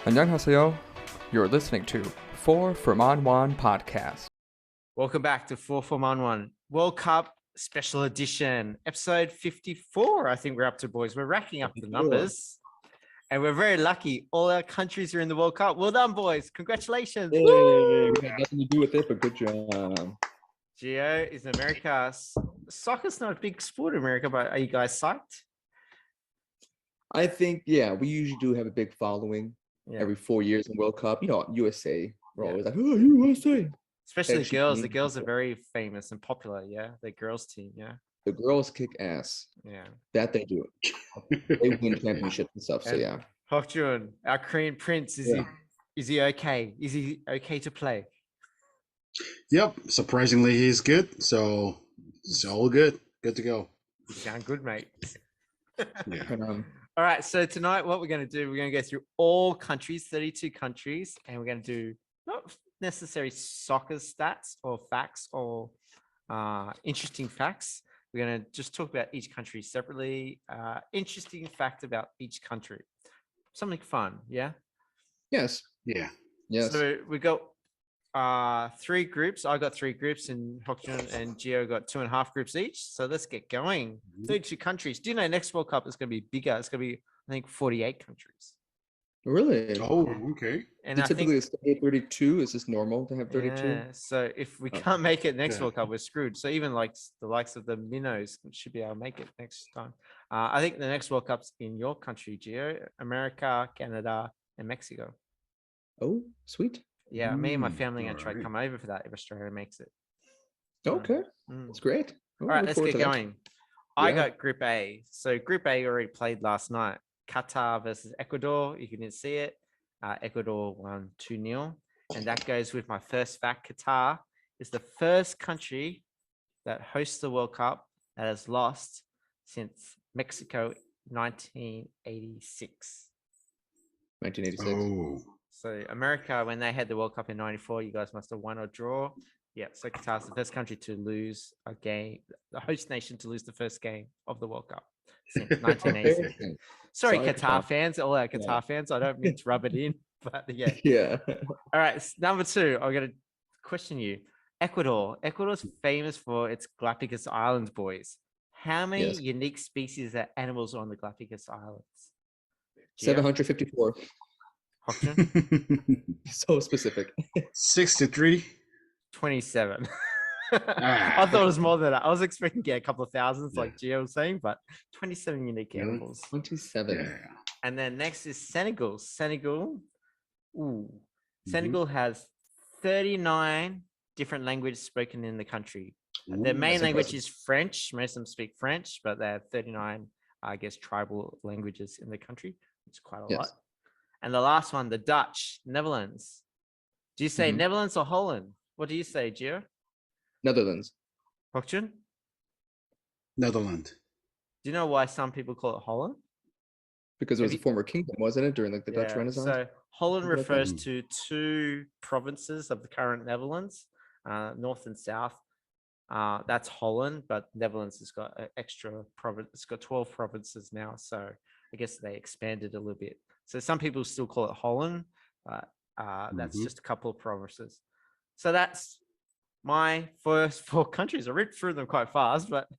안녕하세요. You're listening to 4 from On One podcast. Welcome back to 4 from On One World Cup Special Edition, episode 54. I think we're up to, boys. We're racking up the numbers, and we're very lucky. All our countries are in the World Cup. Well done, boys. Congratulations. Hey, we had nothing to do with it, but good job. Gio is in America. Soccer's not a big sport in America, but are you guys psyched? I think, we usually do have a big following every 4 years in World Cup. You know, USA. We're always like, oh, USA. Especially the girls. The girls are very famous and popular. Yeah, the girls team. Yeah, the girls kick ass. Yeah, that they do. They win championships and stuff. So yeah. Hokjun, our Korean prince, is he okay? Is he okay to play? Yep, surprisingly he's good. So it's all good. Good to go. You sound good, mate. Yeah. All right, so tonight what we're going to do, we're going to go through all countries, 32 countries, and we're going to do not necessarily soccer stats or facts or interesting facts. We're going to just talk about each country separately. Interesting fact about each country. Something fun, yeah? Yes. Yeah. Yes. So we got 3 groups. I got 3 groups, and Hokjun and Gio got 2.5 groups each. So let's get going. 32 countries. Do you know next World Cup is going to be bigger? It's going to be, I think, 48 countries. Really? Oh, okay. And typically it's 32. Is this normal to have 32? Yeah. So if we can't make it next World Cup, we're screwed. So even like the likes of the minnows should be able to make it next time. I think the next World Cup's in your country, Gio, America, Canada, and Mexico. Oh, sweet. Yeah, me and my family are going to try to come over for that if Australia makes it. Okay. That's great. All right, let's get going. I got Group A. So Group A already played last night. Qatar versus Ecuador. You can see it. Ecuador won 2-0. And that goes with my first fact. Qatar is the first country that hosts the World Cup that has lost since Mexico 1986. 1986. Oh. So America, when they had the World Cup in 94, you guys must have won or draw. Yeah, so Qatar's the first country to lose a game, the host nation to lose the first game of the World Cup since 1986. Sorry, Qatar fans, all our Qatar fans. I don't mean to rub it in, but yeah. Yeah. All right, number 2, I'm going to question you. Ecuador. Ecuador's famous for its Galapagos Islands, boys. How many unique species of animals are on the Galapagos Islands? 754. So specific. 63. 27. I thought it was more than that. I was expecting to get a couple of thousands, like Gio was saying, but 27 unique animals. 27. Yeah. And then next is Senegal. Senegal has 39 different languages spoken in the country. Their main language is French. Most of them speak French, but they have 39, I guess, tribal languages in the country, which is quite a lot. And the last one, the Dutch, Netherlands. Do you say Netherlands or Holland? What do you say, Gio? Netherlands. Hokjun? Netherlands. Do you know why some people call it Holland? Because it was a former kingdom, wasn't it, during like the Dutch Renaissance? So Holland refers to 2 provinces of the current Netherlands, north and south. That's Holland, but Netherlands has got an extra province. It's got 12 provinces now, so I guess they expanded a little bit. So some people still call it Holland, but that's just a couple of provinces. So that's my first 4 countries. I read through them quite fast, but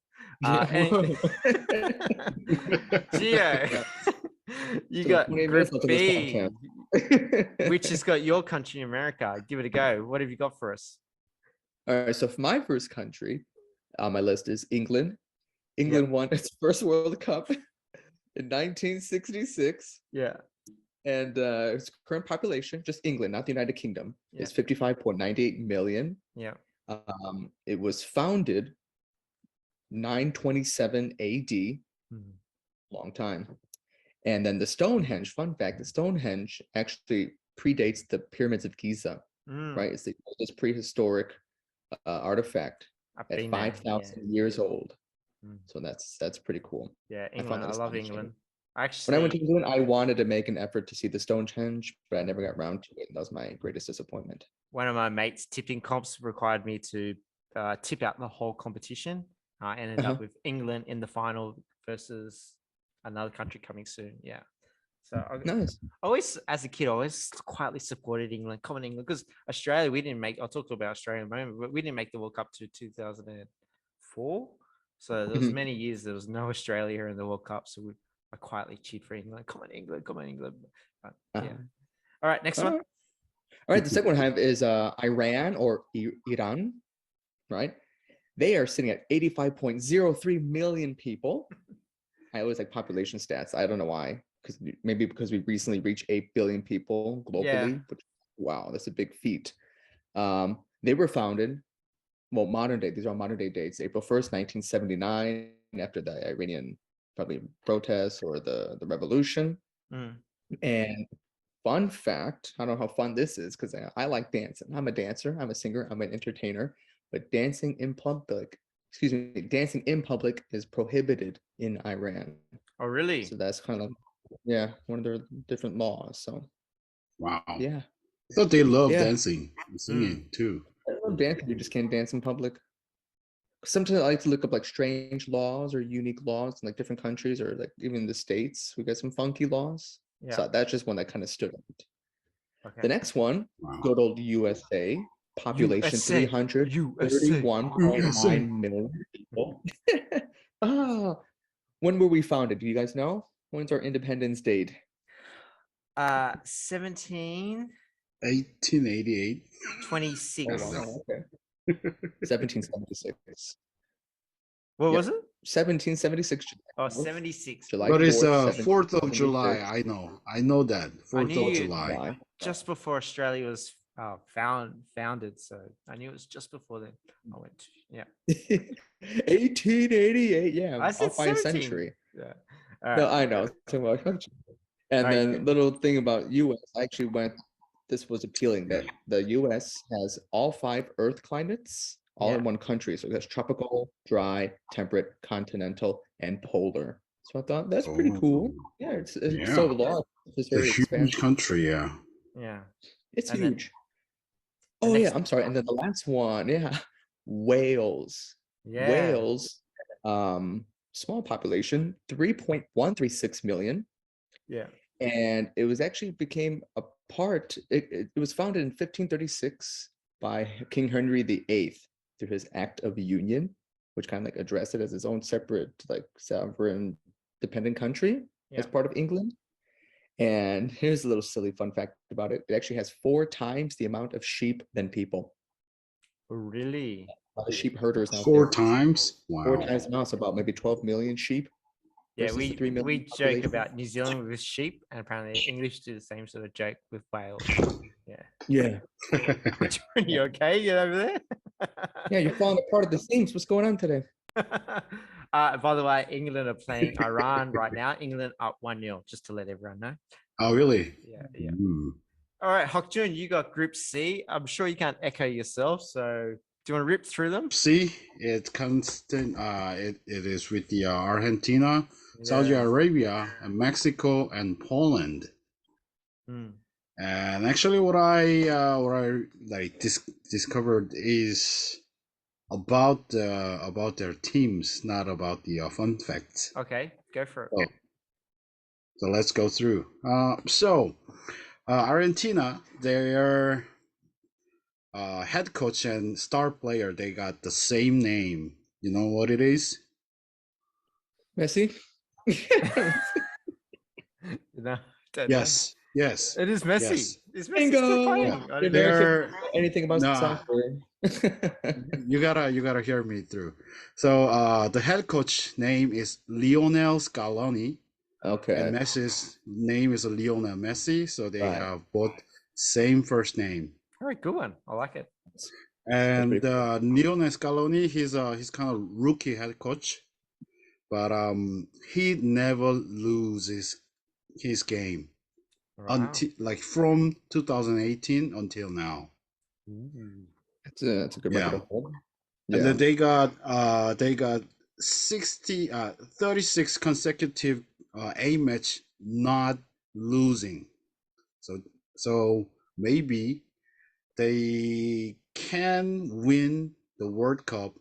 Gio, you got Group B, which has got your country, America. Give it a go. What have you got for us? All right, so for my first country on my list is England. England won its first World Cup in 1966. Yeah. And its current population, just England, not the United Kingdom, is 55.98 million. Yeah. It was founded 927 AD, long time. And then the Stonehenge, fun fact, the Stonehenge actually predates the pyramids of Giza, right? It's the oldest prehistoric artifact at 5,000 years old. So that's pretty cool. Yeah, England. I love England. Actually, when I went to England, I wanted to make an effort to see the Stonehenge, but I never got around to it. And that was my greatest disappointment. One of my mates' tipping comps required me to tip out the whole competition. I ended up with England in the final versus another country coming soon. Yeah. So I Nice. always, as a kid, I always quietly supported England, common England, because Australia, we didn't make. I'll talk about Australia in a moment, but we didn't make the World Cup to 2004. So there was Mhm. many years there was no Australia in the World Cup. So I quietly cheered for England. Come on, England! Come on, England! But, yeah. All right, next All one. right. All right. The second one I have is Iran or Iran, right? They are sitting at 85.03 million people. I always like population stats. I don't know why, because maybe because we recently reached 8 billion people globally. Yeah. Which, wow, that's a big feat. They were founded, well, modern day. These are modern day dates. April 1st, 1979, after the Iranian probably protests or the revolution. Mm. And fun fact, I don't know how fun this is because I like dancing. I'm a dancer, I'm a singer, I'm an entertainer, but dancing in public, dancing in public is prohibited in Iran. Oh, really? So that's kind of like, yeah, one of their different laws. So Wow. yeah. I thought they love Yeah. dancing and singing too. I love dancing, you just can't dance in public. Sometimes I like to look up like strange laws or unique laws in like different countries or like even the States. We got some funky laws. Yeah. So that's just one that kind of stood out. Okay. The next one, Wow. good old USA, population USA. 331.9 million people. When were we founded? Do you guys know? When's our independence date? 17, 1888. 26. Oh, wow, okay. 1776. What Yep. was it? 1776. Oh, 76. July But it's 4th, 4th of July. 1776. I know that. I 4th knew of you- July. Why? Just before Australia was founded, so I knew it was just before then. I went, yeah. 1888. Yeah, I said off by a 17. century. Yeah. All No, right. I know. Too much. And All right, then good. little thing about US, I actually went. This was appealing that the US has all 5 Earth climates all Yeah. in one country. So it has tropical, dry, temperate, continental, and polar. So I thought that's pretty cool. Oh, Yeah, it's yeah. so large. It's a very huge expansive. country, yeah. Yeah. It's And then huge. the Oh yeah, next- I'm sorry. And then the last one, yeah, Wales. Yeah. Wales, small population, 3.136 million. Yeah. And it was actually became a part, it was founded in 1536 by King Henry VIII through his Act of Union, which kind of like addressed it as its own separate, like sovereign dependent country as Yeah. part of England. And here's a little silly fun fact about it. It actually has 4 times the amount of sheep than people. Really? A lot of sheep herders out 4 there. times? 4 Wow. times the amount, so about maybe 12 million sheep. Yeah, versus the 3 million we joke population. about New Zealand with sheep, and apparently English do the same sort of joke with whales. Yeah. Yeah. You okay? You over there? Yeah, you're falling apart at the seams. What's going on today? By the way, England are playing Iran right now. England up 1-0, just to let everyone know. Oh, really? Yeah, yeah. Mm. All right, Hokjun, you got Group C. I'm sure you can't echo yourself, so do you want to rip through them? See, it constant. It is with the Argentina, Saudi Yeah. Arabia, and Mexico, and Poland. Hmm. And actually, what I like discovered is about their teams, not about the fun facts. Okay, go for it. So let's go through. Argentina, their head coach and star player, they got the same name. You know what it is? Messi? No, don't Yes. know. It is Messi. Yes. Is Messi still playing? Bingo! I didn't know. They're Anything about Nah. soccer? you gotta hear me through. So the head coach name is Lionel Scaloni, Okay. and Messi's name is Lionel Messi. So they Right. have both same first name. All right, good one. I like it. And pretty Lionel Scaloni, he's kind of rookie head coach, but he never loses his game Wow. until like from 2018 until now. Ooh. That's a good Yeah. record to hold. And Yeah. then they got 36 consecutive A match not losing. So maybe they can win the World Cup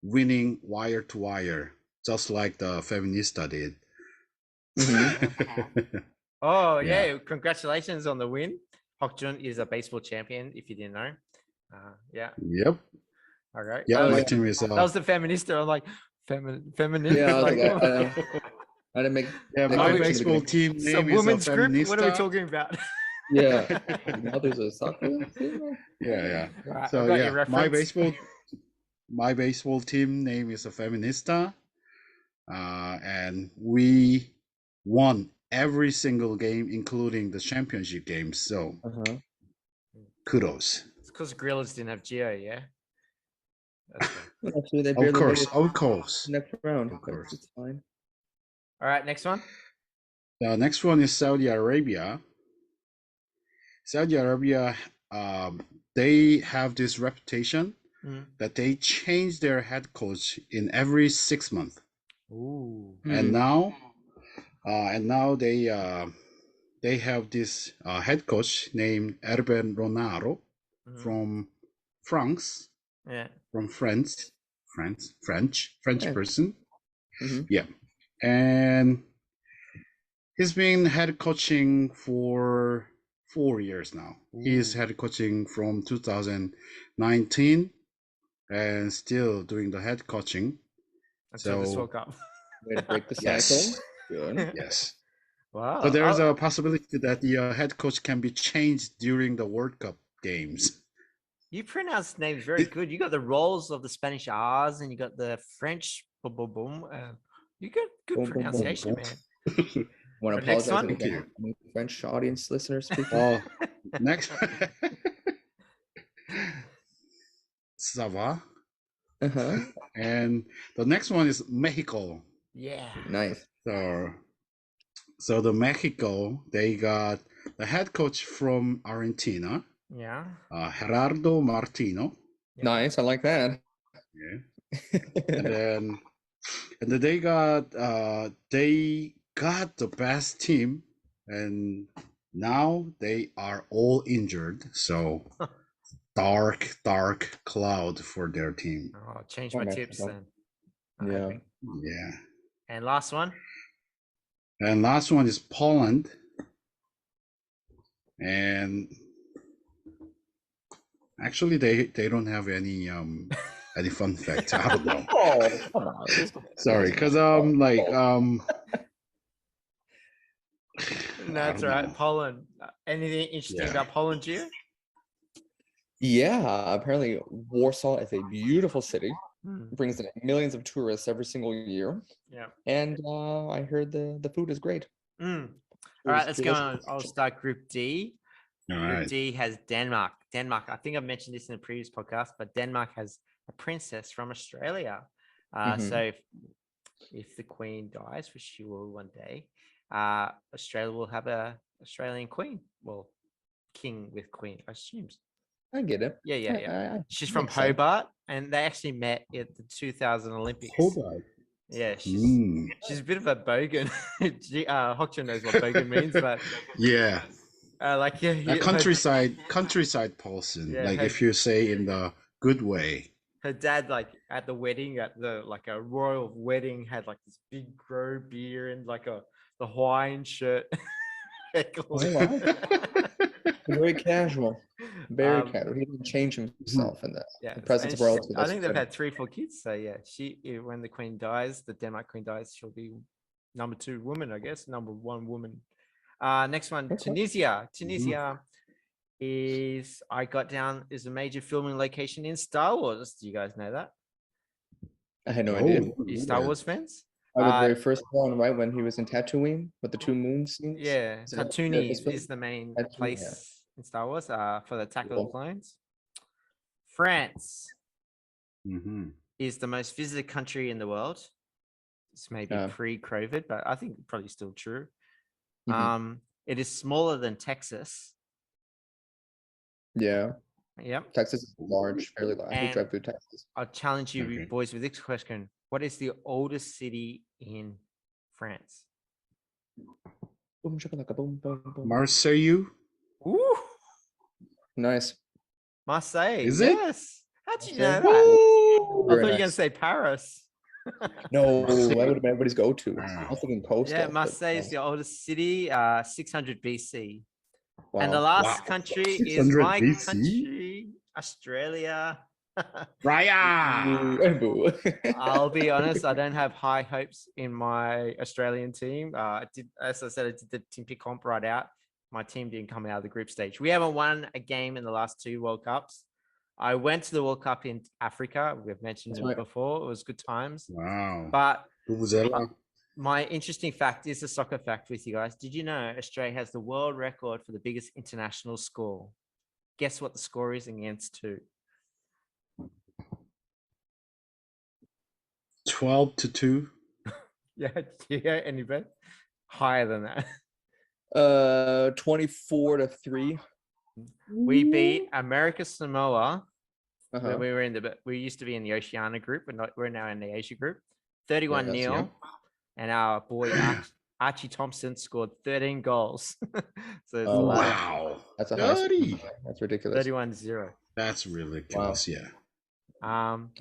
winning wire to wire, just like the Feminista did. Mhm. Oh Yeah. yeah! Congratulations on the win. Hokjun is a baseball champion. If you didn't know. Yeah. Yep. All right. Yeah, Oh, my yeah. team is That was the feminista. I'm like, feminist. Yeah, I was like, like, I didn't make. yeah, that my connection in the baseball beginning. team so name is a women's group. What are we feminista. talking about? Yeah. Now there's a soccer team. Yeah. All right, So I got yeah, your reference. my baseball team name is a feminista, and we won every single game, including the championship games. So Uh-huh. kudos. It's because Gorillas didn't have Geo, yeah. That's right. Actually, they Of barely made it course. to the next round. Of But course. it's fine. All right, next one. The next one is Saudi Arabia. Saudi Arabia, they have this reputation that they change their head coach in every 6 months. Ooh. And now they have this head coach named Hervé Renard from France, Yeah. from French person. Mhm. Yeah, and he's been head coaching for 4 years now. He's head coaching from 2019 and still doing the head coaching. Until this World Cup. Way to break the Yes. cycle. Good. Yes. Wow. So there's a possibility that the head coach can be changed during the World Cup games. You pronounce names very good. You got the rolls of the Spanish R's and you got the French boom boom boom. You got good Boom, boom, boom, pronunciation, boom. man. Want to Next apologize one? in advance to any French audience listeners speaking? Oh, next. Ça va? Uh-huh. And the next one is Mexico. Yeah. Nice. So the Mexico, they got the head coach from Argentina, Yeah. Gerardo Martino. Nice. I like that. Yeah. and then they got the best team, and now they are all injured. So dark cloud for their team. Oh, change Oh, my Mexico. tips then. Yeah. Okay. Yeah. And last one. And last one is Poland. And actually they don't have any fun facts. I don't know. Oh, come on. Sorry, because That's don't all right. know. Poland. Anything interesting Yeah. about Poland, Gio? Yeah, apparently Warsaw is a beautiful city. Hmm. Brings in millions of tourists every single year. Yeah. And I heard the food is great. Mm. Food All right, is let's go delicious. on. I'll start Group D. All Group right. D has Denmark. I think I've mentioned this in a previous podcast, but Denmark has a princess from Australia. So if the Queen dies, which she will one day, Australia will have a Australian Queen. Well, king with Queen, I assume. I get it. Yeah. She's from makes sense. Hobart, and they actually met at the 2000 Olympics. Hobart. Yeah, she's a bit of a bogan. Hokcha knows what bogan means, but Yeah. like A countryside person. Yeah, like her- if you say in the good way. her dad, like at the wedding, at the like a royal wedding, had like this big grow beer and like the Hawaiian shirt. wow. Very casual. Very casual. He didn't change himself in the presence of royalty. I think they've had 3-4 kids. So yeah, when the Queen dies, the Denmark Queen dies, she'll be number 2 woman, I guess. Number 1 woman. Next one, Okay. Tunisia. Tunisia is a major filming location in Star Wars. Do you guys know that? I had no idea. Are you Star Wars fans? I was the very first one, right, when he was in Tatooine with the 2 moon scenes. Yeah, Is that Tatooine this film? is the main Tatooine, place in Star Wars for the Attack of the Cool. Clones. France Mm-hmm. is the most visited country in the world. It's maybe pre-COVID, but I think probably still true. Mhm. It is smaller than Texas. Yeah. Yep. Texas is large, fairly large. We And- drive through Texas. I'll challenge you Okay. boys with this question. What is the oldest city in France? Boom, shakalaka, boom, boom, boom. Marseille? Ooh, Nice. Marseille. Is it? Yes. How'd you know Marseille? that? I Very thought you were going to nice. say Paris. No, Marseille. that would have been everybody's go-to. Wow. I was thinking coastal. Yeah, but, Marseille is the oldest city, 600 BC. And the wow. last Wow. country is 600 my BC? country, Australia. Raya. Ooh, boo. I'll be honest, I don't have high hopes in my Australian team. As I said, I did the Olympic comp right out. My team didn't come out of the group stage. We haven't won a game in the last 2 World Cups. I went to the World Cup in Africa. We've mentioned That's it right. before. It was good times. Wow. But Vuvuzela. my interesting fact is a soccer fact with you guys. Did you know Australia has the world record for the biggest international score? Guess what the score is against two? 12-2. Yeah, yeah, any bet? Higher than that. 24-3. We beat America Samoa. Uh-huh. We used to be in the Oceania group, and we're now in the Asia group. 31-0. yeah. And our boy Archie Thompson scored 13 goals. So it's a lot. Wow. That's a high score. 30. That's ridiculous. 31-0. That's ridiculous. Yeah.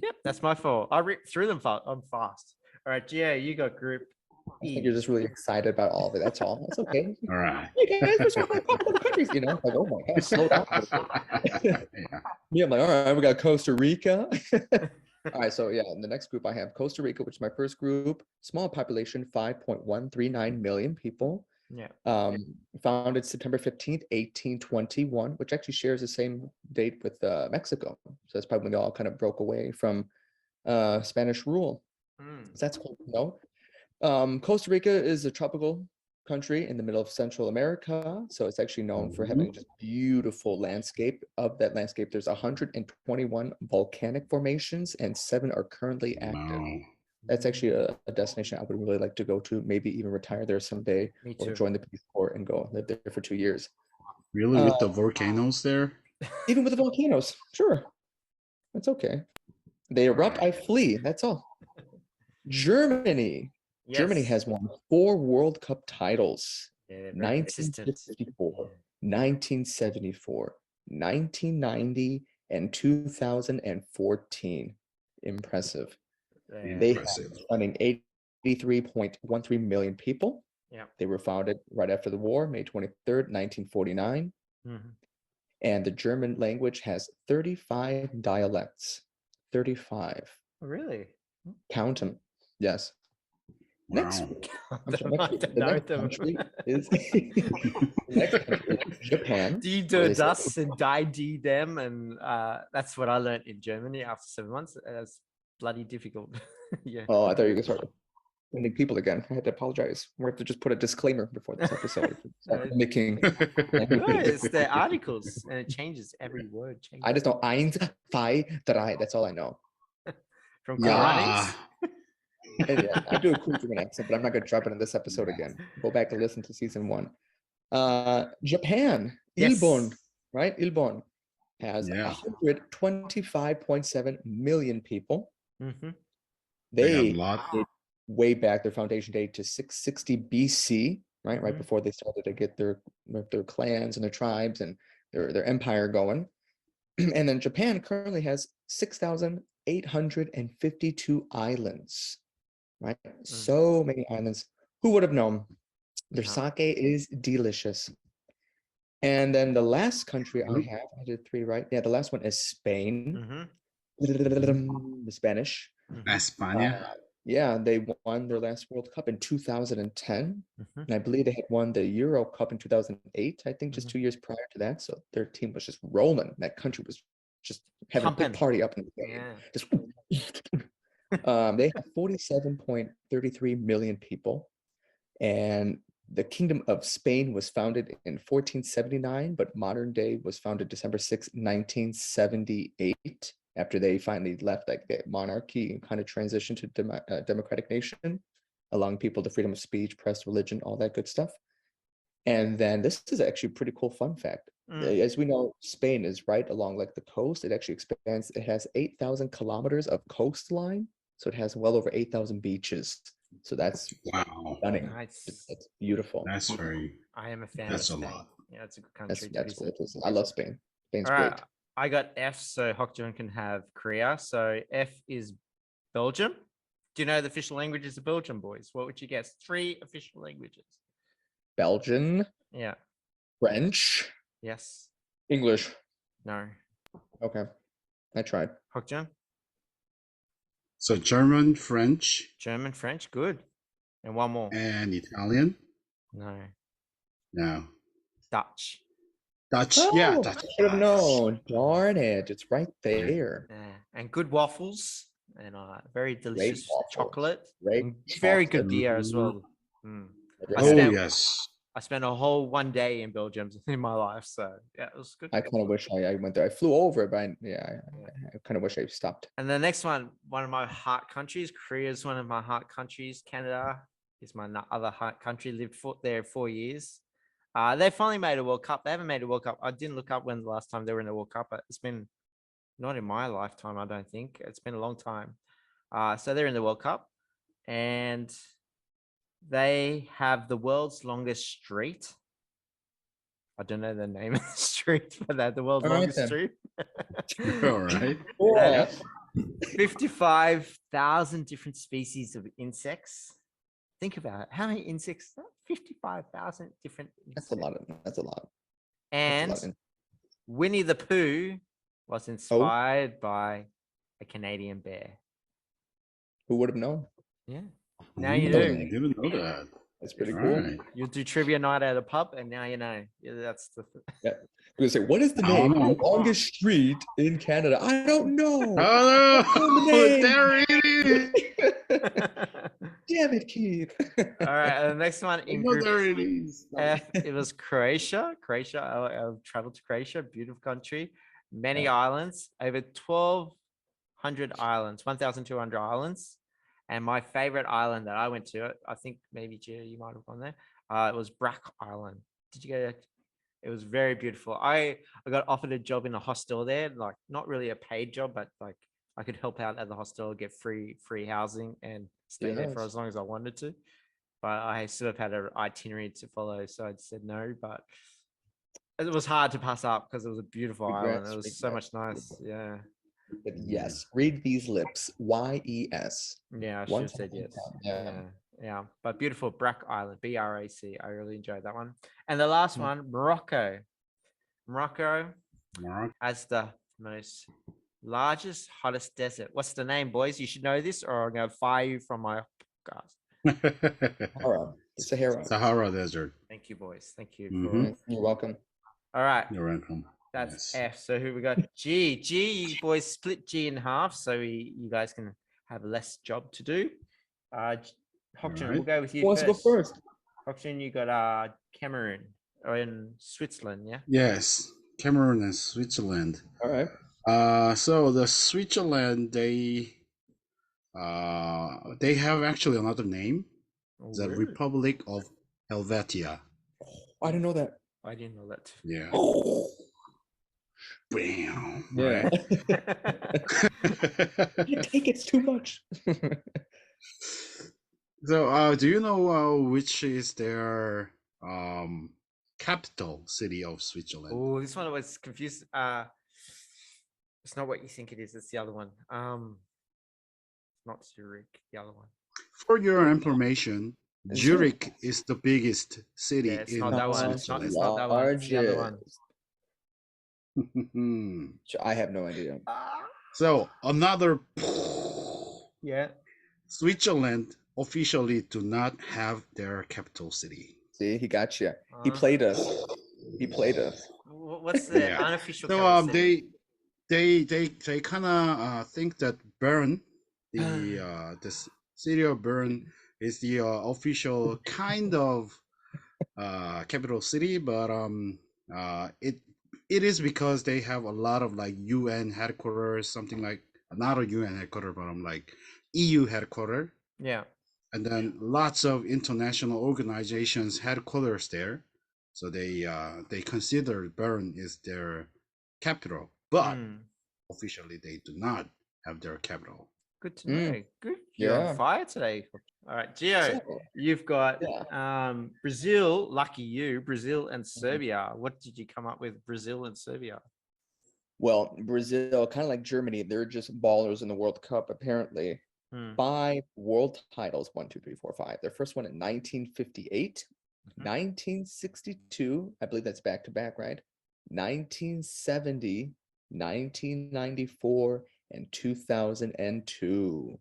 Yep, that's my fault. I ripped through them fast. I'm fast. All right, Gio, you got group I E. think you're just really excited about all of it. That's all. That's okay. All right. Hey guys, we're talking about popular countries. You know, like, oh my gosh, slow down. a little bit. Yeah. Yeah, I'm like, all right, we got Costa Rica. All right, so yeah, in the next group I have Costa Rica, which is my first group. Small population, 5.139 million people. Yeah. Founded September 15th, 1821, which actually shares the same date with Mexico. So that's probably when they all kind of broke away from Spanish rule. So that's cool. No. Costa Rica is a tropical country in the middle of Central America. So it's actually known for having just beautiful landscape. Of that landscape, there's 121 volcanic formations and 7 are currently active. Wow. That's actually a destination I would really like to go to, maybe even retire there someday. Me Or too. join the Peace Corps and go live there for 2 years. Really, with the volcanoes there? Even with the volcanoes, sure. That's okay. They erupt, I flee. That's all. Germany. Yes. Germany has won 4 World Cup titles. Yeah, very consistent. 1954, 1974, 1990, and 2014. Impressive. Yeah. They have Impressive. running 83.13 million people. Yeah. They were founded right after the war, May 23rd, 1949. And the German language has 35 dialects. 35. Oh, really? Count them. Yes. Next, Wow. the next country is Japan. Die do das and die die them, and that's what I learned in Germany after 7 months. That's bloody difficult. Yeah. Oh, I thought you were going to start offending people again. I had to apologize. We have to just put a disclaimer before this episode. Making. No, it's the articles, and it changes every word. Changes. I just know eins, zwei, drei. That's all I know. From Yeah. Quranics. And yeah, I do a cool German accent, but I'm not going to drop it in this episode again. Go back and listen to season 1. Japan, Yes. Ilbon, right? Ilbon has Yeah. 125.7 million people. They have They a lot. date way back their foundation date to 660 BC, right? Right before they started to get their clans and their tribes and their empire going. And then Japan currently has 6,852 islands, right? So many islands. Who would have known? Their sake is delicious. And then the last country I have, I did 3 right. Yeah, the last one is Spain. The Spanish. España. Yeah, they won their last World Cup in 2010. And I believe they had won the Euro Cup in 2008, I think just 2 years prior to that. So their team was just rolling. That country was just having a big party up in the game. Just, they have 47.33 million people. And the Kingdom of Spain was founded in 1479, but modern day was founded December 6, 1978. After they finally left like the monarchy and kind of transitioned to democratic nation, allowing people the freedom of speech, press, religion, all that good stuff. And then this is actually a pretty cool fun fact. As we know, Spain is right along like the coast. It actually expands. It has 8,000 kilometers of coastline. So it has well over 8,000 beaches. So that's stunning. Nice. It's beautiful. That's very. I am a fan That's of a Spain. lot. Yeah, it's a good country. That's cool. I love Spain. Spain's All right, great. I got F, so Hokjun can have Korea. So F is Belgium. Do you know the official languages of Belgium, boys? What would you guess? 3 official languages. Belgian, Yeah. French, Yes. English. No. Okay, I tried. Hokjun? So German, French, German, French. Good. And one more. and Italian. No. No. Dutch. Dutch. Yeah, Oh, Dutch. I should have known. Darn it, it's right there. Yeah. And good waffles. And very delicious waffles. chocolate. Great And very good chocolate. beer as well. Mm. I Oh spent- yes. I spent a whole 1 day in Belgium in my life. So yeah, it was good. I kind of wish I went there. I flew over, but I kind of wish I stopped. And the next one of my heart countries, Korea is one of my heart countries. Canada is my other heart country. Lived there 4 years. They finally made a World Cup. They haven't made a World Cup. I didn't look up when the last time they were in the World Cup, but it's been not in my lifetime, I don't think. It's been a long time. So they're in the World Cup, and they have the world's longest street. I don't know the name of the street, but they're the world's All right, longest then. street. All right. Yeah. 55,000 different species of insects. Think about it. How many insects? 55,000 different insects. That's a lot. And That's a lot. Winnie the Pooh was inspired by a Canadian bear. Who would have known? Yeah. Now you do. I didn't know that. That's pretty All cool. right. You'll do trivia night at a pub, and now you know. Yeah, that's the. I'm gonna say, what is the I name don't of the know. longest street in Canada? I don't know. Oh no! Name. There it is. Damn it, Keith. All right. The next one in Oh, group there it is. F, it was Croatia. I've traveled to Croatia, beautiful country, many islands, over 1,200 islands, 1,200 islands. And my favorite island that I went to, I think maybe Gio, you might have gone there. It was Brack Island. Did you go there? It was very beautiful. I got offered a job in a hostel there, like not really a paid job, but like I could help out at the hostel, get free housing, and stay there for Yes. as long as I wanted to. But I sort of had an itinerary to follow, so I said no. But it was hard to pass up because it was a beautiful island. It was so much nice. Yeah, But yes, read these lips. YES. yeah. I should One have said time, yes. yeah. Yeah. But beautiful Brack Island, BRAC. I really enjoyed that one. And the last one, Morocco. Morocco has the most largest, hottest desert. What's the name, boys? You should know this, or I'm going to fire you from my podcast. Sahara. The Sahara. Sahara Desert. Thank you, boys. Thank you. Mhm. You're welcome. All right. You're welcome. That's Yes. F. So who we got? G. G, you boys split G in half so you guys can have less job to do. Hokjun, we'll Alright. go with you Who wants to go first? Hokjun, you got Cameroon or in Switzerland, yeah? Yes. Cameroon and Switzerland. All right. So the Switzerland, they have actually another name, Oh, the really? Republic of Helvetia. I didn't know that. I didn't know that. Yeah. Oh, Bam. yeah. Right. You take it's too much. So, do you know which is their capital city of Switzerland? Oh, this one was confused. It's not what you think it is. It's the other one. Not Zurich. The other one. For your information, Is Zurich is the biggest city Yeah, it's in not that one. It's not that one. It's the other one. Switzerland. I have no idea. So another Yeah. Switzerland officially do not have their capital city. See, he got you. He played us. He played us. What's the Yeah. unofficial? So capital city? they kind of think that Bern, the city of Bern is the official kind of capital city, but it is because they have a lot of like UN headquarters, something like not a UN headquarters, but like EU headquarters, Yeah. and then lots of international organizations headquarters there. So they consider Bern is their capital, but officially they do not have their capital. Good to know. Good. You're Yeah. on fire today. All right, Gio, So, you've got yeah. Brazil. Lucky you, Brazil and Serbia. What did you come up with? Brazil and Serbia. Well, Brazil, kind of like Germany, they're just ballers in the World Cup, apparently. Hmm. 5 world titles, 1, 2, 3, 4, 5. Their first one in 1958, 1962, I believe that's back to back, right? 1970, 1994, and 2002.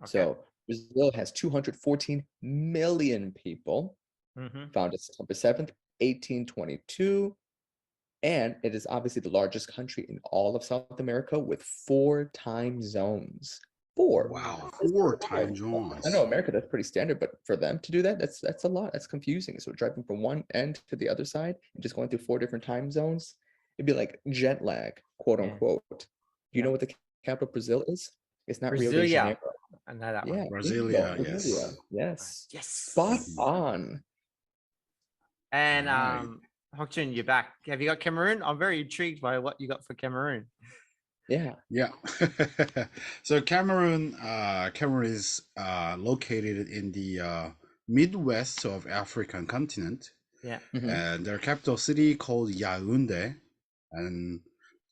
Okay. So Brazil has 214 million people, Mhm. founded September 7th, 1822. And it is obviously the largest country in all of South America with 4 time zones. 4. Wow, That's 4 pretty time cool. I zones. know America, that's pretty standard, but for them to do that, that's a lot. That's confusing. So driving from one end to the other side and just going through 4 different time zones, it'd be like jet lag, quote Yeah. unquote. Do you Yeah. know what the capital of Brazil is? It's not Rio de Brasilia. Janeiro. I know that Yeah, one. Brasilia, bingo, yes. Brasilia. Yes. Yes. Spot on. And Right. Hokjun, you're back. Have you got Cameroon? I'm very intrigued by what you got for Cameroon. Yeah. Yeah. So Cameroon is located in the Midwest of African continent, Yeah. and their capital city called Yaoundé, and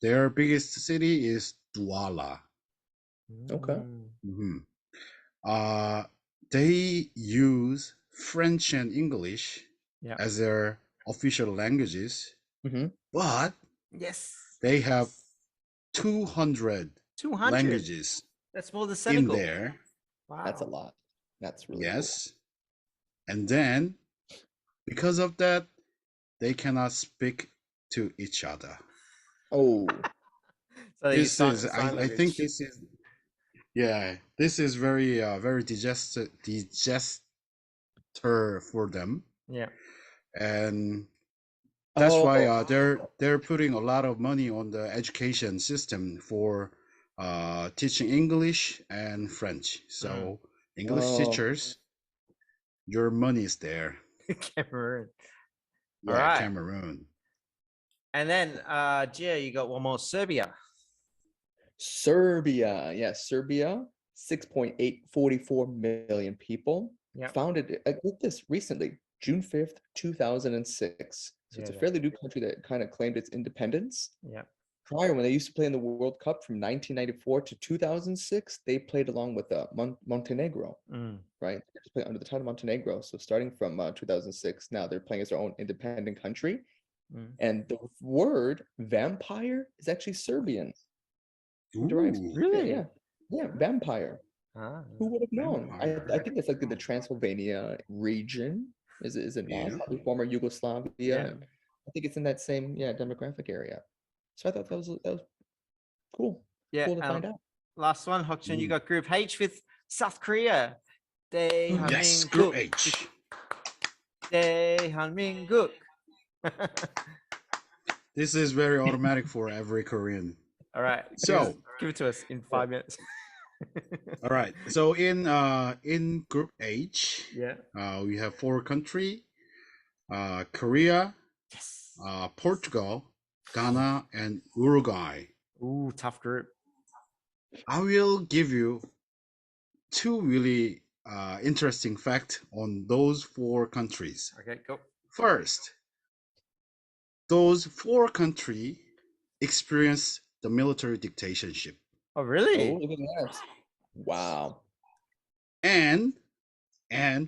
their biggest city is Douala. Okay. Mm. They use French and English Yeah. as their official languages, but Yes. they have 200 200. languages That's more than in Senegal. there. Wow. That's a lot. That's really Yes. And then, because of that, they cannot speak to each other. cool. Oh, So they use This is, sign I think language. this is, yeah, this is very, very digester for them. Yeah. And that's why Oh. they're putting a lot of money on the education system for teaching English and French. So English Oh. teachers, your money is there. Cameroon. Yeah, All right. Cameroon. And then, Gia, you got one more, Serbia. Serbia. Yes, Serbia, 6.844 million people. Yeah. Founded, with this recently, June 5th, 2006. So it's a fairly new country that kind of claimed its independence. Yeah. Prior, when they used to play in the World Cup from 1994 to 2006, they played along with Montenegro, right? They just played under the title Montenegro. So starting from 2006, now they're playing as their own independent country. And the word vampire is actually Serbian. Derived, Really? yeah, vampire. Who would have known? Vampire. I think it's like in the Transylvania region. Is it not? Yeah. Probably former Yugoslavia. Yeah. I think it's in that same demographic area. So I thought that was cool. Yeah. Cool to find out. Last one, Hokjun, you got Group H with South Korea. Yes, Group H. Daehanminguk. This is very automatic for every Korean. All right. So give it to us in 5 minutes. all right. So in Group H, Yeah. We have 4 countries: Korea, Yes. Portugal, Ghana, and Uruguay. Ooh, tough group. I will give you 2 really interesting facts on those 4 countries. Okay, go. First, those 4 countries experienced the military dictatorship. Oh, really? Oh, look at that. Wow. And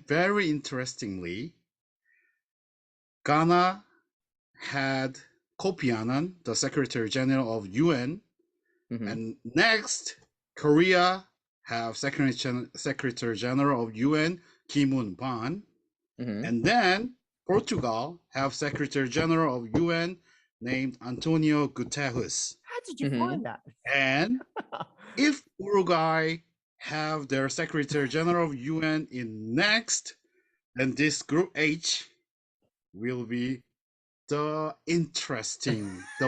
very interestingly, Ghana had Kofi Annan, the Secretary General of UN, and next Korea have Secretary General of UN Kim Un-ban, and then Portugal have Secretary General of UN named Antonio Guterres. How did you find that? And if Uruguay have their Secretary General of UN in next, then this Group H will be the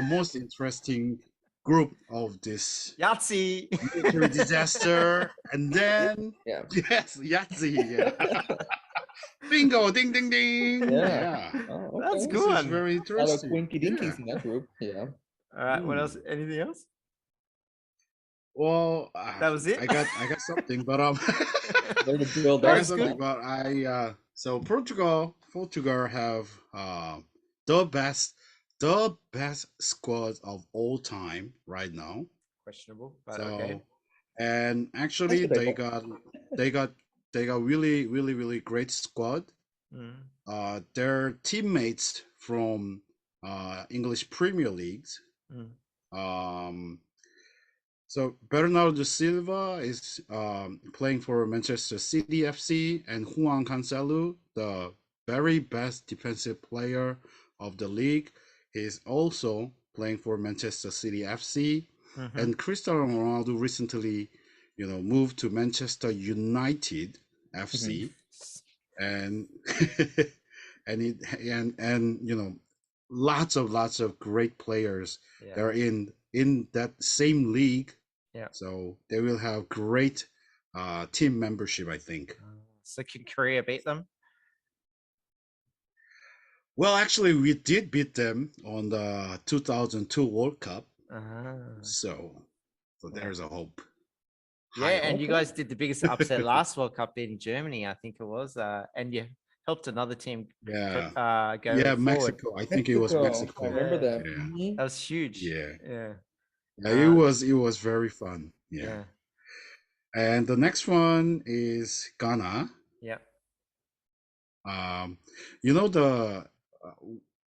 most interesting group of this Yahtzee. military disaster. And then, yes, Yahtzee. Yeah. Bingo, ding, ding, ding. Yeah. Oh, okay. That's This good. is very A lot of interesting. Quinky Dinkies in that group. Yeah. All right. What else? Anything else? Well, That was it. I got something, but Way to build I got that. something, but so Portugal have the best squad of all time right now. Questionable, but So, okay. And actually, what they they call- got really great squad. Their teammates from English Premier Leagues. Um, so Bernardo Silva is playing for Manchester City FC, and Juan Cancelo, the very best defensive player of the league, is also playing for Manchester City FC. And Cristiano Ronaldo recently, moved to Manchester United FC, and and lots of great players. They're in that same league. Yeah. So they will have great team membership, I think. So can Korea beat them? Well, actually, we did beat them on the 2002 World Cup. So there's a hope. Yeah, and you guys did the biggest upset last World Cup beating Germany, I think it was, and you helped another team Yeah. go Yeah, forward. Mexico. I think it was Mexico. I remember that. Yeah. That was huge. Yeah. Yeah. It was very fun. Yeah. And the next one is Ghana. Yeah. You know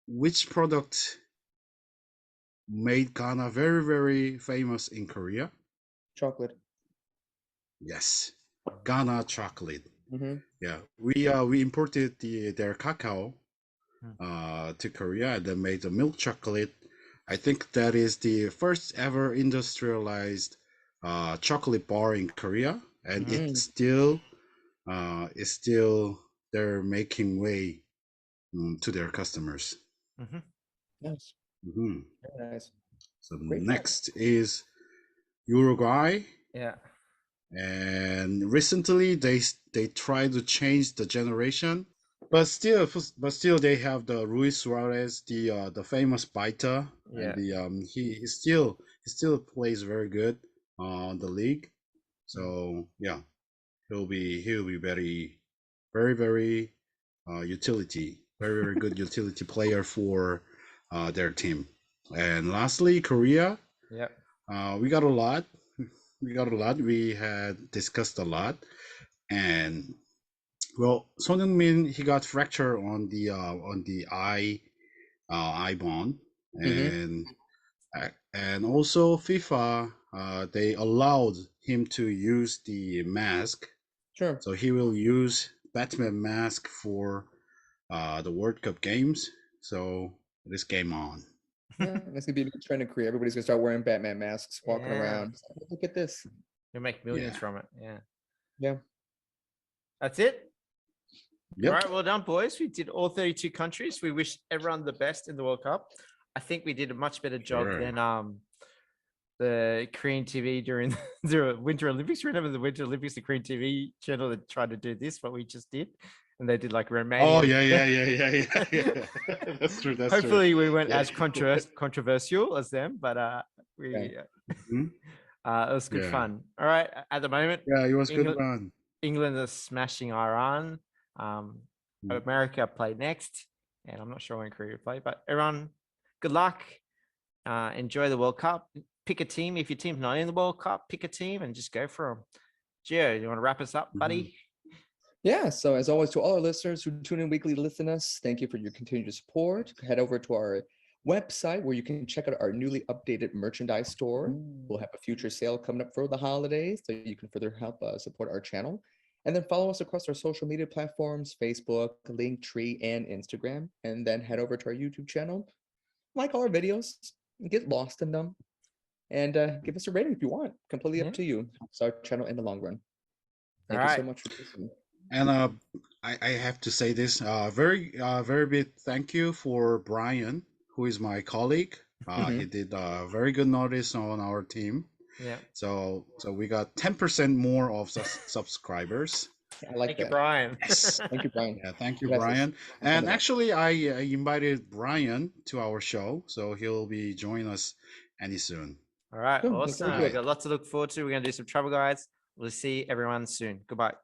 which product made Ghana very, very famous in Korea? Chocolate. Yes, Ghana chocolate. Mm-hmm. Yeah, we imported their cacao to Korea and then made the milk chocolate. I think that is the first ever industrialized chocolate bar in Korea, and it's still they're making way to their customers. Nice. Very nice. So next is Uruguay. Yeah. And recently they tried to change the generation, but still they have the Luis Suarez, the famous biter, and he still plays very good on the league. So yeah, he'll be very utility, very good utility player for their team. And lastly, Korea. We got a lot. We had discussed a lot, and well, Son Heung-min, he got fracture on the eye bone, and also FIFA they allowed him to use the mask. Sure. So he will use Batman mask for the World Cup games. So this game on. Yeah, that's gonna be a new trend in Korea. Everybody's gonna start wearing Batman masks, walking around. Look at this. You'll make millions from it. Yeah. That's it. Yep. All right, well done, boys. We did all 32 countries. We wish everyone the best in the World Cup. I think we did a much better job than the Korean TV during the Winter Olympics. Remember the Winter Olympics, the Korean TV channel that tried to do this, what we just did? And they did like Romania. Oh, yeah. That's true. Hopefully we weren't as controversial as them, but it was good fun. All right, at the moment. Yeah, it was good fun. England is smashing Iran. America play next, and I'm not sure when Korea play, but everyone, good luck. Enjoy the World Cup. Pick a team. If your team's not in the World Cup, pick a team and just go for them. Gio, you want to wrap us up, buddy? Yeah, so as always, to all our listeners who tune in weekly to listen to us, thank you for your continued support. Head over to our website where you can check out our newly updated merchandise store. We'll have a future sale coming up for the holidays, so you can further help support our channel. And then follow us across our social media platforms, Facebook, Linktree, and Instagram. And then head over to our YouTube channel, like all our videos, get lost in them, and give us a rating if you want. Completely up to you. It's our channel in the long run. Thank you so much for listening. And I have to say this very big thank you for Brian, who is my colleague. He did very good notice on our team. Yeah. So we got 10% more of subscribers. I like Thank you, Brian. Yes. Thank you, Brian. Yeah, thank you, Brian. And actually, I invited Brian to our show, so he'll be joining us any soon. All right, awesome. We got lots to look forward to. We're going to do some travel guides. We'll see everyone soon. Goodbye.